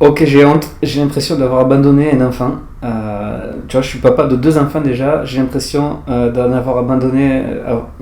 Ok, j'ai honte, j'ai l'impression d'avoir abandonné un enfant. Tu vois, je suis papa de deux enfants déjà, j'ai l'impression d'en avoir abandonné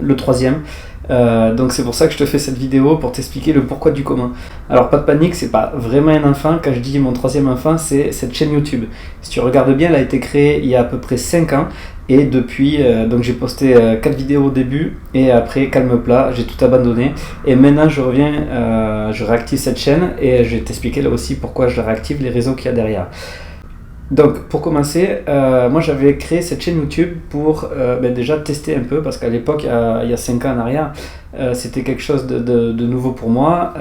le troisième. Donc c'est pour ça que je te fais cette vidéo pour t'expliquer le pourquoi du comment. Alors pas de panique, c'est pas vraiment un enfant. Quand je dis mon troisième enfant, c'est cette chaîne YouTube. Si tu regardes bien, elle a été créée il y a à peu près 5 ans. Et depuis, donc j'ai posté 4 vidéos au début et après calme plat, j'ai tout abandonné. Et maintenant je reviens, je réactive cette chaîne et je vais t'expliquer là aussi pourquoi je la réactive, les raisons qu'il y a derrière. Donc pour commencer, moi j'avais créé cette chaîne YouTube pour déjà tester un peu parce qu'à l'époque, il y a 5 ans en arrière, c'était quelque chose de nouveau pour moi.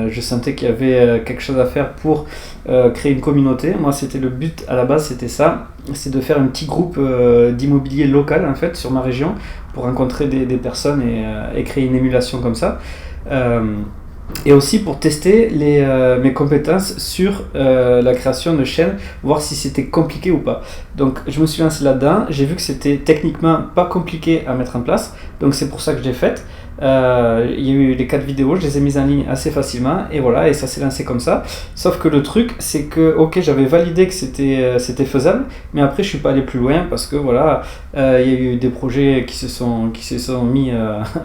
Je sentais qu'il y avait quelque chose à faire pour créer une communauté. Moi c'était le but à la base, c'était ça, c'est de faire un petit groupe d'immobilier local en fait sur ma région pour rencontrer des personnes et créer une émulation comme ça. Euh, et aussi pour tester mes compétences sur la création de chaînes, voir si c'était compliqué ou pas. Donc je me suis lancé là-dedans, j'ai vu que c'était techniquement pas compliqué à mettre en place, donc c'est pour ça que je l'ai faite. Il y a eu les 4 vidéos, je les ai mises en ligne assez facilement et voilà, et ça s'est lancé comme ça. Sauf que le truc, c'est que ok, j'avais validé que c'était faisable, mais après je suis pas allé plus loin parce que voilà, il y a eu des projets qui se sont mis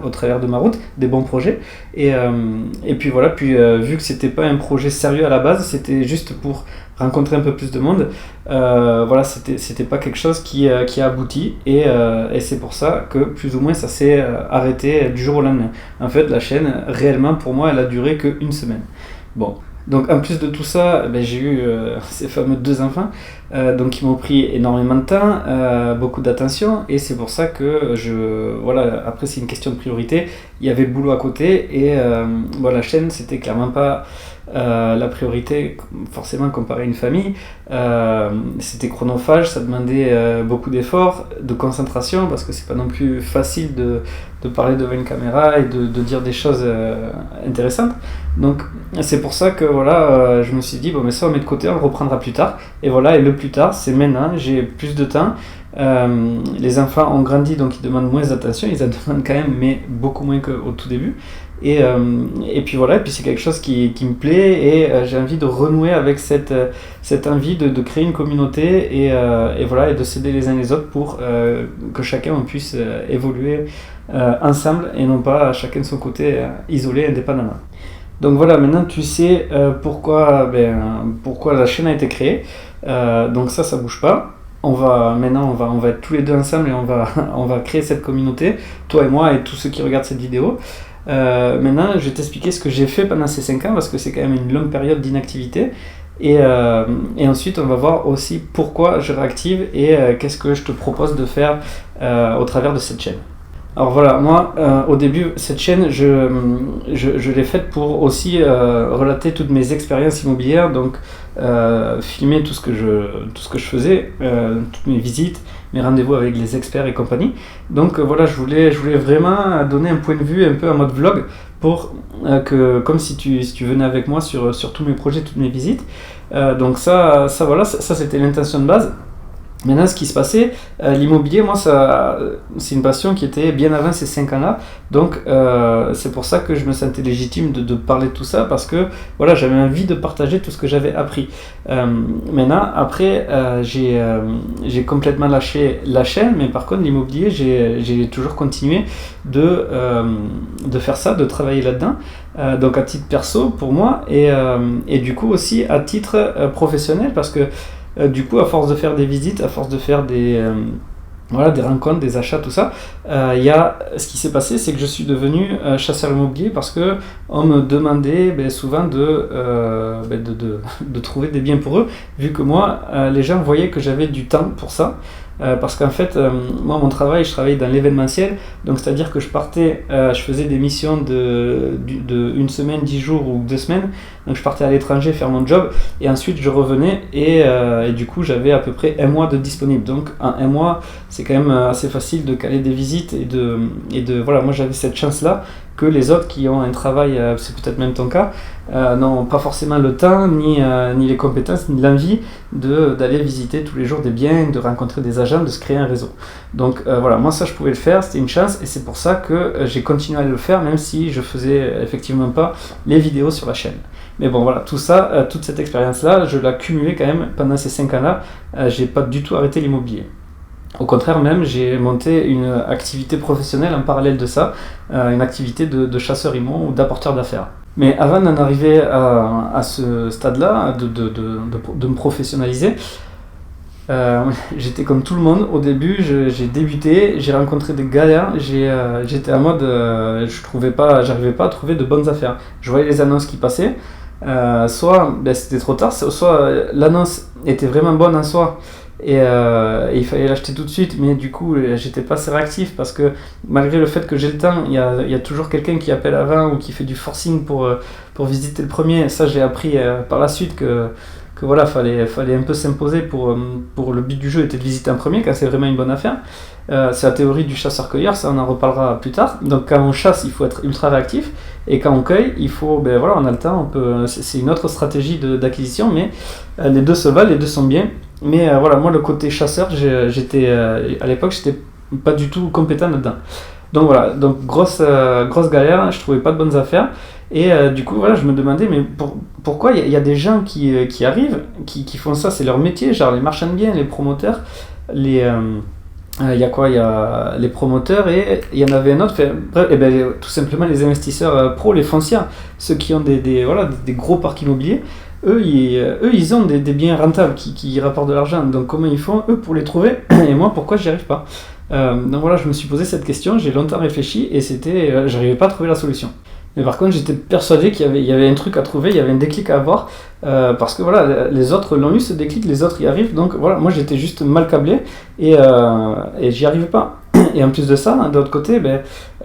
au travers de ma route, des bons projets. Et puis voilà, vu que c'était pas un projet sérieux à la base, c'était juste pour rencontrer un peu plus de monde. Voilà, c'était pas quelque chose qui a abouti et c'est pour ça que plus ou moins ça s'est arrêté du jour au lendemain. En fait, la chaîne, réellement pour moi, elle a duré qu'une semaine. Bon. Donc en plus de tout ça, j'ai eu ces fameux 2 enfants donc qui m'ont pris énormément de temps, beaucoup d'attention et c'est pour ça que voilà, après c'est une question de priorité, il y avait le boulot à côté et la chaîne c'était clairement pas la priorité forcément comparé à une famille. C'était chronophage, ça demandait beaucoup d'efforts, de concentration parce que c'est pas non plus facile de parler devant une caméra et de dire des choses intéressantes. Donc c'est pour ça que voilà, je me suis dit bon mais ça on met de côté, on le reprendra plus tard. Et voilà, et le plus tard c'est maintenant, j'ai plus de temps. Les enfants ont grandi donc ils demandent moins d'attention, ils en demandent quand même mais beaucoup moins qu'au tout début. Et puis voilà, et puis c'est quelque chose qui me plaît et j'ai envie de renouer avec cette envie de créer une communauté et voilà, et de s'aider les uns les autres pour que chacun on puisse évoluer ensemble et non pas chacun de son côté isolé, indépendamment. Donc voilà, maintenant tu sais pourquoi la chaîne a été créée. Donc ça bouge pas. Maintenant on va être tous les deux ensemble et on va créer cette communauté, toi et moi et tous ceux qui regardent cette vidéo. Maintenant, je vais t'expliquer ce que j'ai fait pendant ces 5 ans parce que c'est quand même une longue période d'inactivité. Et ensuite, on va voir aussi pourquoi je réactive et qu'est-ce que je te propose de faire au travers de cette chaîne. Alors voilà, moi au début, cette chaîne, je l'ai faite pour aussi relater toutes mes expériences immobilières, donc filmer tout ce que je faisais, toutes mes visites, mes rendez-vous avec les experts et compagnie. Donc voilà, je voulais vraiment donner un point de vue un peu en mode vlog pour que, comme si tu venais avec moi sur tous mes projets, toutes mes visites. Donc voilà, ça c'était l'intention de base. Maintenant, ce qui se passait, l'immobilier, moi, c'est une passion qui était bien avant ces 5 ans-là. Donc, c'est pour ça que je me sentais légitime de parler de tout ça, parce que voilà, j'avais envie de partager tout ce que j'avais appris. Maintenant, après, j'ai complètement lâché la chaîne, mais par contre, l'immobilier, j'ai toujours continué de faire ça, de travailler là-dedans. Donc, à titre perso, pour moi, et du coup aussi à titre professionnel, parce que du coup, à force de faire des visites, à force de faire des rencontres, des achats, tout ça, ce qui s'est passé, c'est que je suis devenu chasseur immobilier parce que on me demandait souvent de trouver des biens pour eux, vu que moi, les gens voyaient que j'avais du temps pour ça. Parce qu'en fait, moi, mon travail, je travaillais dans l'événementiel, donc c'est-à-dire que je faisais des missions de 1 semaine, 10 jours ou 2 semaines, donc je partais à l'étranger faire mon job, et ensuite je revenais, et du coup, j'avais à peu près 1 mois de disponible. Donc en 1 mois, c'est quand même assez facile de caler des visites, voilà, moi j'avais cette chance-là, que les autres qui ont un travail, c'est peut-être même ton cas, n'ont pas forcément le temps, ni les compétences, ni l'envie d'aller visiter tous les jours des biens, de rencontrer des agents, de se créer un réseau. Donc voilà, moi ça je pouvais le faire, c'était une chance, et c'est pour ça que j'ai continué à le faire, même si je faisais effectivement pas les vidéos sur la chaîne. Mais bon, voilà, tout ça, toute cette expérience-là, je l'ai accumulée quand même pendant ces 5 ans-là. J'ai pas du tout arrêté l'immobilier. Au contraire même, j'ai monté une activité professionnelle en parallèle de ça, une activité de chasseur immo ou d'apporteur d'affaires. Mais avant d'en arriver à ce stade-là, de me professionnaliser, j'étais comme tout le monde. Au début, j'ai débuté, j'ai rencontré des galères, j'étais en mode, j'arrivais pas à trouver de bonnes affaires. Je voyais les annonces qui passaient, soit c'était trop tard, soit l'annonce était vraiment bonne en soi, et il fallait l'acheter tout de suite, mais du coup j'étais pas assez réactif parce que malgré le fait que j'ai le temps, il y a toujours quelqu'un qui appelle avant ou qui fait du forcing pour visiter le premier. Ça, j'ai appris par la suite que voilà, fallait un peu s'imposer pour le but du jeu était de visiter un premier quand c'est vraiment une bonne affaire. C'est la théorie du chasseur-cueilleur, ça on en reparlera plus tard. Donc quand on chasse, il faut être ultra réactif, et quand on cueille, il faut, voilà, on a le temps, c'est une autre stratégie d'acquisition, mais les deux se valent, les deux sont bien. Mais voilà, moi le côté chasseur, à l'époque j'étais pas du tout compétent là-dedans. Donc voilà, donc grosse galère, je trouvais pas de bonnes affaires. Et du coup, voilà, je me demandais, mais pourquoi il y a des gens qui arrivent, qui font ça, c'est leur métier, genre les marchands de biens, les promoteurs, il y a quoi? Il y a les promoteurs et il y en avait un autre, bref, tout simplement les investisseurs pros, les foncières, ceux qui ont des gros parcs immobiliers. Eux, ils ont des biens rentables qui rapportent de l'argent. Donc comment ils font, eux, pour les trouver? Et moi, pourquoi j'y arrive pas? Donc voilà, je me suis posé cette question, j'ai longtemps réfléchi et j'arrivais pas à trouver la solution. Mais par contre, j'étais persuadé qu'il y avait un truc à trouver, il y avait un déclic à avoir, parce que voilà, les autres l'ont eu ce déclic, les autres y arrivent. Donc voilà, moi j'étais juste mal câblé et j'y arrivais pas. Et en plus de ça, de l'autre côté,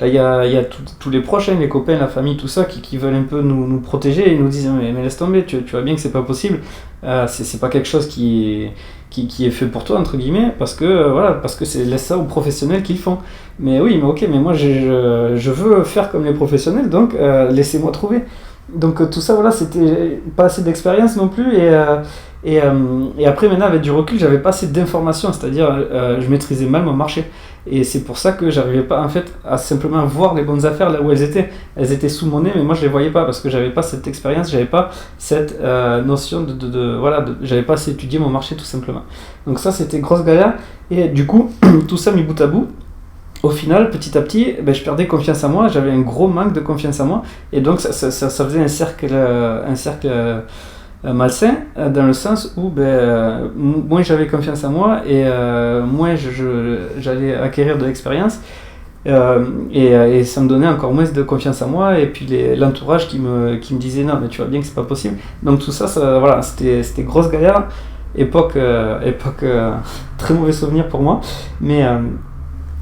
il y a tous les proches, les copains, la famille, tout ça, qui veulent un peu nous protéger et nous disent mais laisse tomber, tu vois bien que c'est pas possible, c'est pas quelque chose qui est fait pour toi, entre guillemets, parce que laisse ça aux professionnels qui le font. Mais oui, mais ok, mais moi je veux faire comme les professionnels, donc laissez-moi trouver. Donc tout ça, voilà, c'était pas assez d'expérience non plus, et après maintenant avec du recul, j'avais pas assez d'informations, c'est-à-dire je maîtrisais mal mon marché. Et c'est pour ça que j'arrivais pas en fait à simplement voir les bonnes affaires là où elles étaient. Elles étaient sous mon nez, mais moi je les voyais pas parce que j'avais pas cette expérience, j'avais pas cette notion j'avais pas assez étudié mon marché tout simplement. Donc ça c'était grosse galère, et du coup tout ça mis bout à bout, au final petit à petit je perdais confiance en moi, j'avais un gros manque de confiance en moi, et donc ça faisait un cercle malsain, dans le sens où moins j'avais confiance en moi et moins j'allais acquérir de l'expérience, et ça me donnait encore moins de confiance en moi, et puis l'entourage qui me disait non mais tu vois bien que c'est pas possible. Donc tout ça, voilà, c'était grosse galère, époque très mauvais souvenir pour moi, mais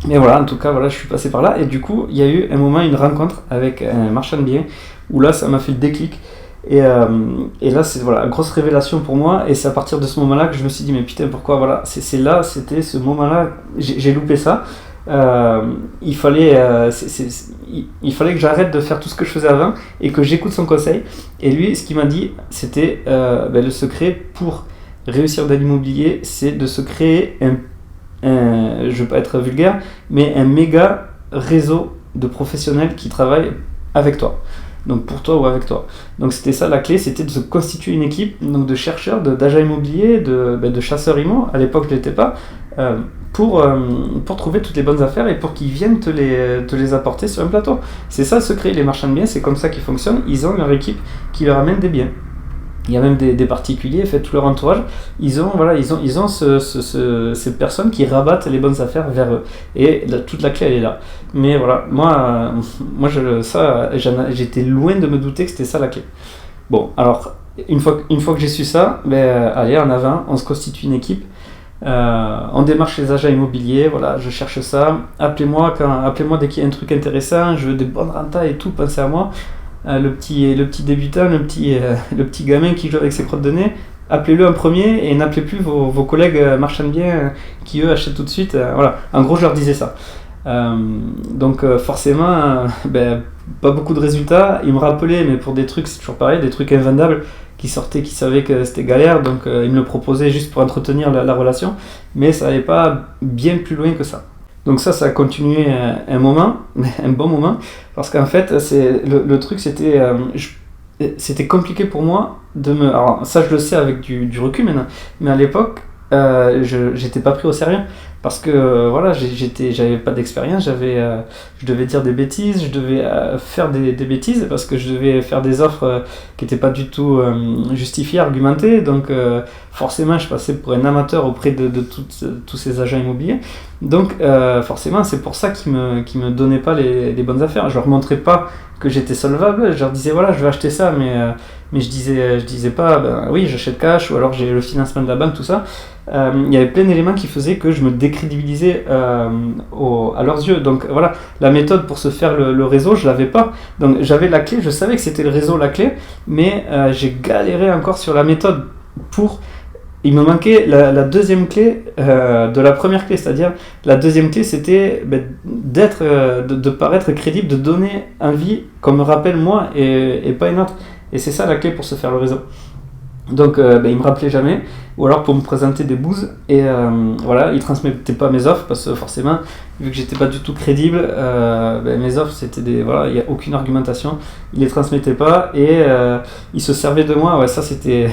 voilà, en tout cas voilà, je suis passé par là, et du coup il y a eu un moment, une rencontre avec un marchand de biens où là ça m'a fait le déclic. Et là, c'est voilà, grosse révélation pour moi, et c'est à partir de ce moment-là que je me suis dit mais putain, pourquoi, voilà, c'était ce moment-là, j'ai loupé ça. Il fallait que j'arrête de faire tout ce que je faisais avant et que j'écoute son conseil. Et lui, ce qu'il m'a dit, c'était le secret pour réussir dans l'immobilier, c'est de se créer je veux pas être vulgaire, mais un méga réseau de professionnels qui travaillent avec toi. Donc pour toi ou avec toi. Donc c'était ça la clé, c'était de se constituer une équipe, donc de chercheurs, d'agents immobiliers, de chasseurs immo, à l'époque je ne l'étais pas, pour trouver toutes les bonnes affaires et pour qu'ils viennent te les apporter sur un plateau. C'est ça le secret, les marchands de biens, c'est comme ça qu'ils fonctionnent, ils ont leur équipe qui leur amène des biens. Il y a même des particuliers, fait tout leur entourage, ils ont ces personnes qui rabattent les bonnes affaires vers eux. Et toute la clé, elle est là. Mais voilà, moi j'étais loin de me douter que c'était ça la clé. Bon, alors, une fois que j'ai su ça, allez, en avant, on se constitue une équipe, on démarche les agents immobiliers, voilà, je cherche ça, appelez-moi dès qu'il y a un truc intéressant, je veux des bonnes rentas et tout, pensez à moi. Le petit débutant, le petit gamin qui joue avec ses crottes de nez, appelez-le en premier et n'appelez plus vos collègues marchands de biens qui eux achètent tout de suite. Voilà, en gros je leur disais ça. Donc forcément, pas beaucoup de résultats. Ils me rappelaient, mais pour des trucs, c'est toujours pareil, des trucs invendables qui sortaient, qui savaient que c'était galère, donc ils me le proposaient juste pour entretenir la relation, mais ça n'allait pas bien plus loin que ça. Donc ça a continué un moment, un bon moment, parce qu'en fait, le truc c'était, c'était compliqué pour moi de me... Alors ça, je le sais avec du recul maintenant, mais à l'époque, j'étais pas pris au sérieux parce que voilà, j'avais pas d'expérience, je devais dire des bêtises, je devais faire des bêtises parce que je devais faire des offres qui n'étaient pas du tout justifiées, argumentées, donc forcément je passais pour un amateur auprès de tous ces agents immobiliers, donc forcément c'est pour ça qu'ils me donnaient pas les bonnes affaires. Je leur montrais pas que j'étais solvable, je leur disais voilà, je vais acheter ça, mais je disais pas ben oui, j'achète cash, ou alors j'ai le financement de la banque, tout ça. Il y avait plein d'éléments qui faisaient que je me décrédibilisais à leurs yeux. Donc voilà, la méthode pour se faire le réseau, je l'avais pas. Donc j'avais la clé, je savais que c'était le réseau la clé, mais j'ai galéré encore sur la méthode il me manquait la deuxième clé de la première clé, c'est-à-dire la deuxième clé c'était de paraître crédible, de donner envie qu'on me rappelle moi et pas une autre. Et c'est ça la clé pour se faire le réseau. Donc il me rappelait jamais, ou alors pour me présenter des bouses, et voilà, il transmettait pas mes offres parce que forcément, vu que j'étais pas du tout crédible, mes offres c'était voilà, il n'y a aucune argumentation, il les transmettait pas, et il se servait de moi. Ouais, ça c'était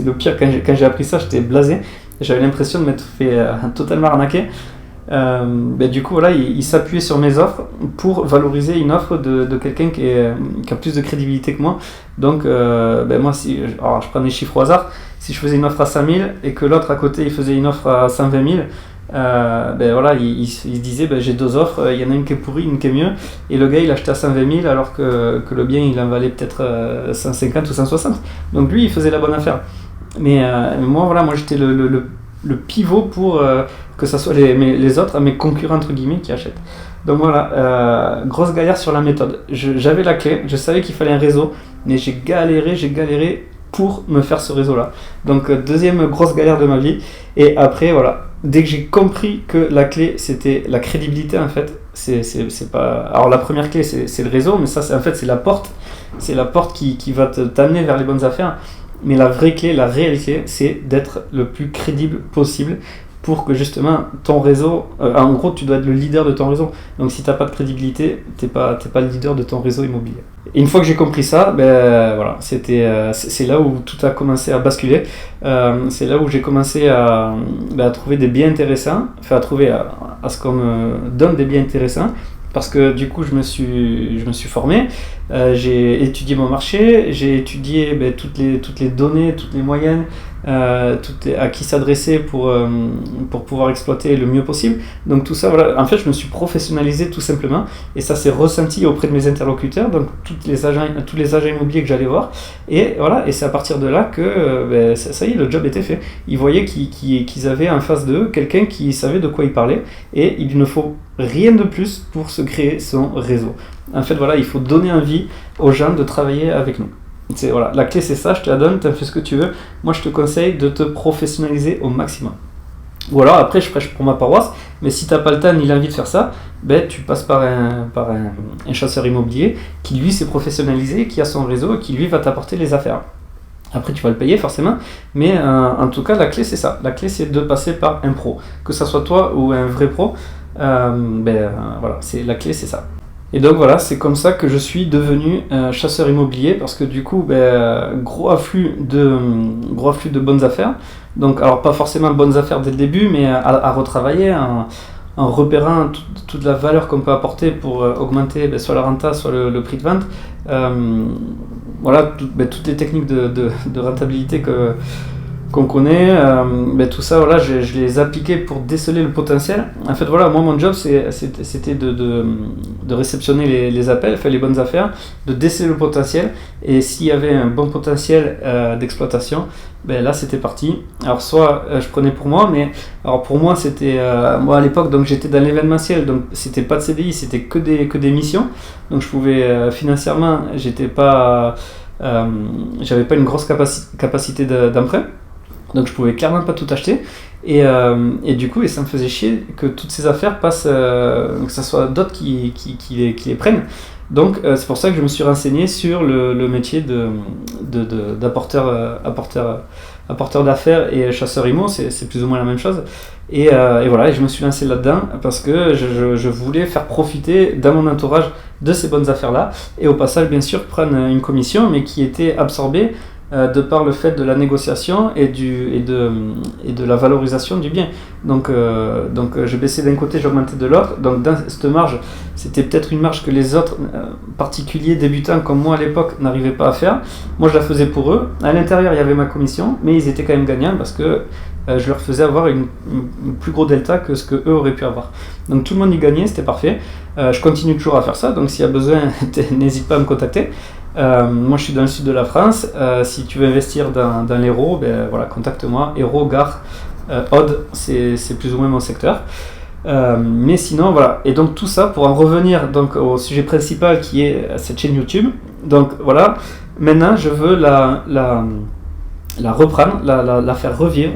le pire. Quand j'ai appris ça, j'étais blasé, j'avais l'impression de m'être fait totalement arnaquer. Du coup voilà, il s'appuyait sur mes offres pour valoriser une offre de quelqu'un qui a plus de crédibilité que moi. Donc moi, alors je prends des chiffres au hasard, si je faisais une offre à 5 000 et que l'autre à côté il faisait une offre à 120 000, voilà, il se disait j'ai deux offres, il y en a une qui est pourrie, une qui est mieux, et le gars il achetait à 120 000 alors que le bien il en valait peut-être 150 ou 160. Donc lui il faisait la bonne affaire. Mais moi j'étais le pivot pour que ça soit les autres, mes concurrents entre guillemets, qui achètent. Donc voilà, grosse galère sur la méthode. J'avais la clé, je savais qu'il fallait un réseau, mais j'ai galéré pour me faire ce réseau-là. Donc deuxième grosse galère de ma vie. Et après voilà, dès que j'ai compris que la clé c'était la crédibilité en fait, c'est pas... Alors la première clé c'est le réseau, mais ça c'est la porte. C'est la porte qui va t'amener vers les bonnes affaires. Mais la vraie clé, la réelle clé, c'est d'être le plus crédible possible pour que justement ton réseau, en gros tu dois être le leader de ton réseau. Donc si tu n'as pas de crédibilité, t'es pas le leader de ton réseau immobilier. Et une fois que j'ai compris ça, voilà, c'est là où tout a commencé à basculer. C'est là où j'ai commencé à trouver des biens intéressants, à ce qu'on me donne des biens intéressants. Parce que du coup je me suis formé, j'ai étudié mon marché, j'ai étudié toutes les données, toutes les moyennes, à qui s'adresser pour pouvoir exploiter le mieux possible. Donc tout ça, voilà, en fait je me suis professionnalisé tout simplement, et ça s'est ressenti auprès de mes interlocuteurs, donc tous les agents immobiliers que j'allais voir, et voilà, et c'est à partir de là que ça y est, le job était fait. Ils voyaient qu'ils avaient en face d'eux quelqu'un qui savait de quoi il parlait, et il ne faut rien de plus pour se créer son réseau. En fait, voilà, il faut donner envie aux gens de travailler avec nous. Voilà, la clé c'est ça, je te la donne, tu en fais ce que tu veux. Moi je te conseille de te professionnaliser au maximum. Ou alors après je prêche pour ma paroisse, mais si tu n'as pas le temps ni l'envie de faire ça, tu passes par un chasseur immobilier qui lui s'est professionnalisé, qui a son réseau et qui lui va t'apporter les affaires. Après tu vas le payer forcément, mais en tout cas la clé c'est ça. La clé c'est de passer par un pro, que ça soit toi ou un vrai pro. Voilà, la clé c'est ça. Et donc voilà, c'est comme ça que je suis devenu chasseur immobilier, parce que du coup, gros afflux de bonnes affaires. Donc, alors pas forcément bonnes affaires dès le début, mais à retravailler en repérant toute la valeur qu'on peut apporter pour augmenter soit la renta, soit le prix de vente. Voilà, toutes les techniques de rentabilité qu'on connaît, tout ça, voilà, je les appliquais pour déceler le potentiel. En fait, voilà, moi, mon job, c'était de réceptionner les appels, faire les bonnes affaires, de déceler le potentiel, et s'il y avait un bon potentiel d'exploitation, là, c'était parti. Alors, soit je prenais pour moi, mais alors pour moi, c'était, moi, à l'époque, donc j'étais dans l'événementiel, donc c'était pas de CDI, c'était que des missions, donc je pouvais, financièrement, j'avais pas une grosse capacité d'emprunt. Donc je pouvais clairement pas tout acheter, et du coup ça me faisait chier que toutes ces affaires passent, que ce soit d'autres qui les prennent. Donc c'est pour ça que je me suis renseigné sur le métier d'apporteur apporteur d'affaires et chasseur IMO, c'est plus ou moins la même chose. Et voilà, et je me suis lancé là-dedans parce que je voulais faire profiter dans mon entourage de ces bonnes affaires-là, et au passage, bien sûr, prendre une commission, mais qui était absorbée de par le fait de la négociation et de la valorisation du bien. Donc je baissais d'un côté, j'augmentais de l'autre. Donc dans cette marge, c'était peut-être une marge que les autres particuliers débutants comme moi à l'époque n'arrivaient pas à faire. Moi je la faisais pour eux. À l'intérieur il y avait ma commission, mais ils étaient quand même gagnants parce que je leur faisais avoir une plus gros delta que ce que eux auraient pu avoir. Donc tout le monde y gagnait, c'était parfait. Je continue toujours à faire ça, donc s'il y a besoin, n'hésite pas à me contacter. Moi je suis dans le sud de la France. Si tu veux investir dans l'Hérault, ben, voilà, contacte-moi. Hérault, Gard, Aude, c'est plus ou moins mon secteur. Mais sinon voilà, et donc tout ça pour en revenir donc au sujet principal qui est cette chaîne YouTube. Donc voilà, maintenant je veux la reprendre, la faire revivre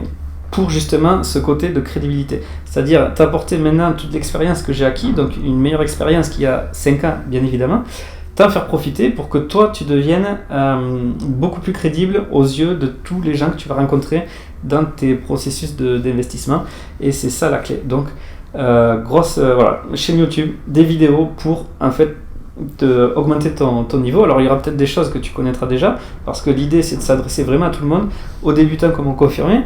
pour justement ce côté de crédibilité, c'est-à-dire t'apporter maintenant toute l'expérience que j'ai acquis, donc une meilleure expérience qu'il y a 5 ans bien évidemment, t'en faire profiter pour que toi tu deviennes beaucoup plus crédible aux yeux de tous les gens que tu vas rencontrer dans tes processus d'investissement, et c'est ça la clé. Donc grosse voilà, chaîne YouTube, des vidéos pour en fait augmenter ton niveau. Alors il y aura peut-être des choses que tu connaîtras déjà, parce que l'idée c'est de s'adresser vraiment à tout le monde, aux débutants comme aux confirmés.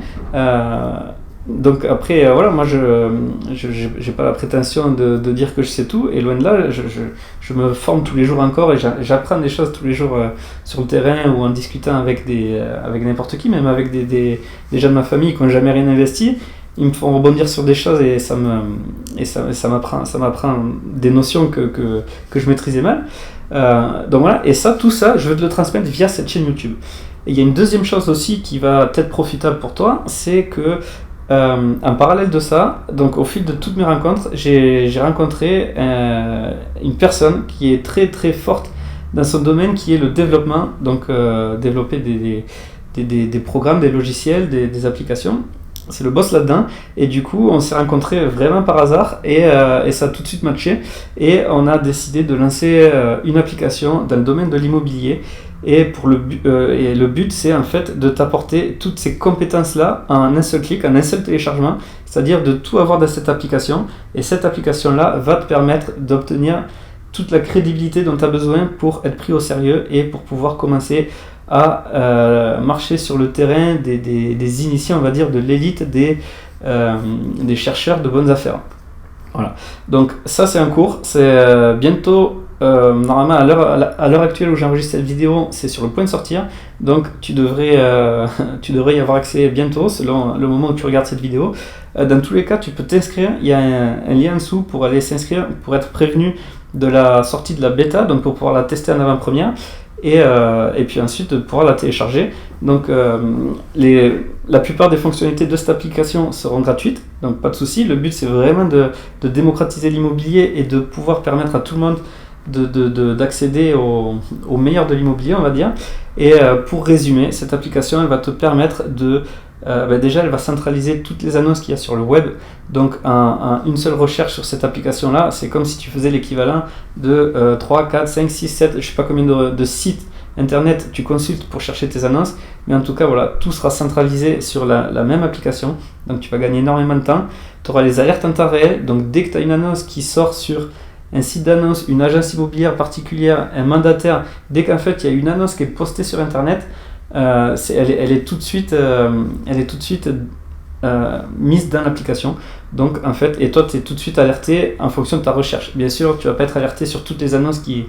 Donc après, voilà, moi je n'ai pas la prétention de dire que je sais tout, et loin de là, je me forme tous les jours encore, et j'apprends des choses tous les jours sur le terrain, ou en discutant avec n'importe qui, même avec des gens de ma famille qui n'ont jamais rien investi. Ils me font rebondir sur des choses, et ça m'apprend des notions que je maîtrisais mal. Donc voilà, et tout ça, je veux te le transmettre via cette chaîne YouTube. Et il y a une deuxième chose aussi qui va être profitable pour toi, c'est que en parallèle de ça, donc au fil de toutes mes rencontres, j'ai rencontré une personne qui est très très forte dans son domaine, qui est le développement, donc développer des programmes, des logiciels, des applications. C'est le boss là-dedans, et du coup on s'est rencontrés vraiment par hasard, et ça a tout de suite matché, et on a décidé de lancer une application dans le domaine de l'immobilier, et le but c'est en fait de t'apporter toutes ces compétences là en un seul clic, en un seul téléchargement, c'est-à-dire de tout avoir dans cette application, et cette application là va te permettre d'obtenir toute la crédibilité dont tu as besoin pour être pris au sérieux, et pour pouvoir commencer à marcher sur le terrain des initiés, on va dire, de l'élite des chercheurs de bonnes affaires. Voilà. Donc ça c'est un cours, c'est bientôt, normalement à l'heure actuelle où j'enregistre cette vidéo, c'est sur le point de sortir, donc tu devrais y avoir accès bientôt, selon le moment où tu regardes cette vidéo. Dans tous les cas, tu peux t'inscrire, il y a un lien en dessous pour aller s'inscrire, pour être prévenu de la sortie de la bêta, donc pour pouvoir la tester en avant-première. Et puis ensuite de pouvoir la télécharger. Donc la plupart des fonctionnalités de cette application seront gratuites, donc pas de souci. Le but c'est vraiment de démocratiser l'immobilier, et de pouvoir permettre à tout le monde d'accéder au meilleur de l'immobilier, on va dire. Et pour résumer, cette application elle va te permettre déjà elle va centraliser toutes les annonces qu'il y a sur le web. Donc une seule recherche sur cette application là, c'est comme si tu faisais l'équivalent de 3, 4, 5, 6, 7, je sais pas combien de sites internet tu consultes pour chercher tes annonces, mais en tout cas voilà, tout sera centralisé sur la même application, donc tu vas gagner énormément de temps. Tu auras les alertes en temps réel, donc dès que tu as une annonce qui sort sur un site d'annonce, une agence immobilière particulière, un mandataire, dès qu'en fait il y a une annonce qui est postée sur internet, elle est tout de suite mise dans l'application. Donc en fait, et toi tu es tout de suite alerté en fonction de ta recherche. Bien sûr, tu vas pas être alerté sur toutes les annonces qui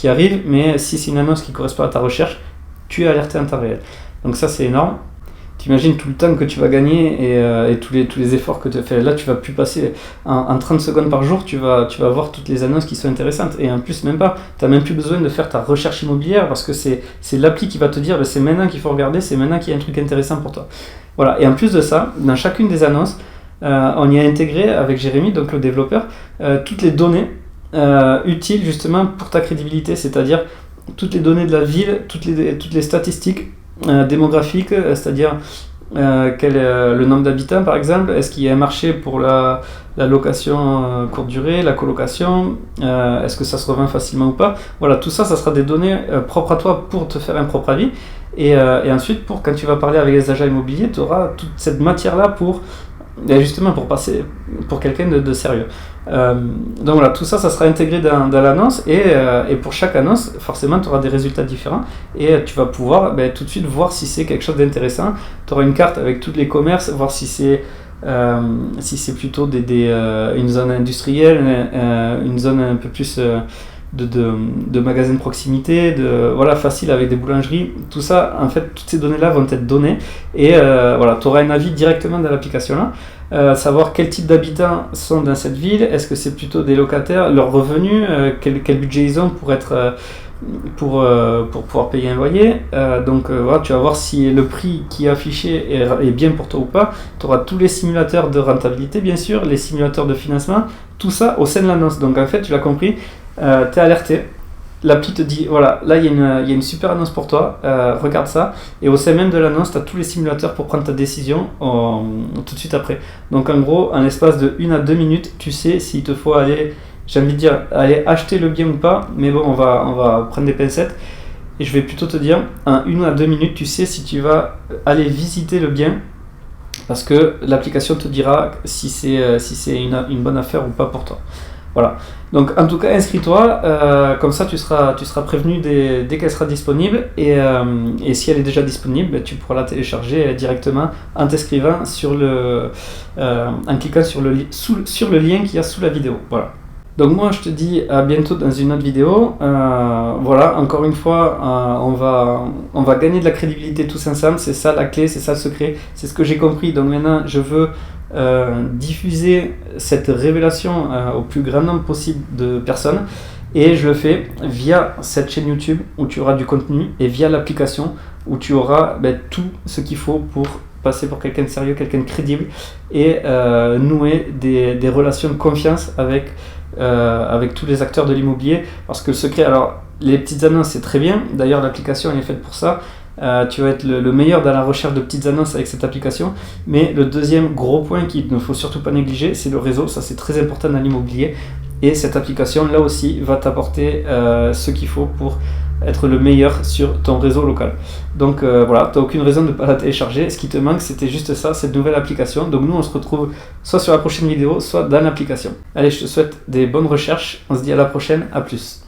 arrivent, mais si c'est une annonce qui correspond à ta recherche, tu es alerté en temps réel. Donc ça c'est énorme. T'imagines tout le temps que tu vas gagner, et tous les efforts que tu fais. Là, tu vas plus passer en 30 secondes par jour, tu vas voir toutes les annonces qui sont intéressantes. Et en plus, même pas, tu n'as même plus besoin de faire ta recherche immobilière, parce que c'est l'appli qui va te dire c'est maintenant qu'il faut regarder, c'est maintenant qu'il y a un truc intéressant pour toi. Voilà. Et en plus de ça, dans chacune des annonces, on y a intégré avec Jérémy, donc le développeur, toutes les données utiles justement pour ta crédibilité, c'est-à-dire toutes les données de la ville, toutes les statistiques démographique, c'est-à-dire quel est le nombre d'habitants par exemple, est-ce qu'il y a un marché pour la location courte durée, la colocation, est-ce que ça se revend facilement ou pas. Voilà, tout ça, ça sera des données propres à toi pour te faire un propre avis. Et ensuite, quand tu vas parler avec les agents immobiliers, tu auras toute cette matière-là pour justement pour passer pour quelqu'un de sérieux. Donc voilà, tout ça, ça sera intégré dans l'annonce et pour chaque annonce, forcément, tu auras des résultats différents et tu vas pouvoir tout de suite voir si c'est quelque chose d'intéressant. Tu auras une carte avec tous les commerces, voir si c'est plutôt une zone industrielle, une zone un peu plus de magasins de proximité, voilà, facile avec des boulangeries. Tout ça, en fait, toutes ces données-là vont être données et voilà, tu auras un avis directement dans l'application-là. Savoir quel type d'habitants sont dans cette ville, est-ce que c'est plutôt des locataires, leurs revenus, quel budget ils ont pour pouvoir payer un loyer. Donc voilà, tu vas voir si le prix qui est affiché est bien pour toi ou pas. Tu auras tous les simulateurs de rentabilité, bien sûr, les simulateurs de financement, tout ça au sein de l'annonce. Donc en fait, tu l'as compris, tu es alerté. L'appli te dit, voilà, là il y a une super annonce pour toi, regarde ça. Et au sein même de l'annonce, tu as tous les simulateurs pour prendre ta décision tout de suite après. Donc en gros, en l'espace de 1 à 2 minutes, tu sais s'il te faut aller, j'ai envie de dire, aller acheter le bien ou pas. Mais bon, on va prendre des pincettes. Et je vais plutôt te dire, en 1 à 2 minutes, tu sais si tu vas aller visiter le bien. Parce que l'application te dira si c'est une bonne affaire ou pas pour toi. Voilà. Donc en tout cas, inscris-toi, comme ça tu seras prévenu dès qu'elle sera disponible et si elle est déjà disponible, tu pourras la télécharger directement en t'inscrivant en cliquant sur le lien qu'il y a sous la vidéo. Voilà. Donc moi je te dis à bientôt dans une autre vidéo. Voilà, encore une fois, on va gagner de la crédibilité tous ensemble, c'est ça la clé, c'est ça le secret, c'est ce que j'ai compris. Donc maintenant je veux diffuser cette révélation au plus grand nombre possible de personnes et je le fais via cette chaîne YouTube où tu auras du contenu et via l'application où tu auras tout ce qu'il faut pour passer pour quelqu'un de sérieux, quelqu'un de crédible et nouer des relations de confiance avec tous les acteurs de l'immobilier. Parce que le secret, alors les petites annonces c'est très bien, d'ailleurs l'application elle est faite pour ça. Tu vas être le meilleur dans la recherche de petites annonces avec cette application, mais le deuxième gros point qu'il ne faut surtout pas négliger, c'est le réseau. Ça c'est très important dans l'immobilier et cette application là aussi va t'apporter ce qu'il faut pour être le meilleur sur ton réseau local. Donc voilà, tu n'as aucune raison de ne pas la télécharger. Ce qui te manque, c'était juste ça, cette nouvelle application. Donc nous on se retrouve soit sur la prochaine vidéo, soit dans l'application. Allez, je te souhaite des bonnes recherches, on se dit à la prochaine, à plus.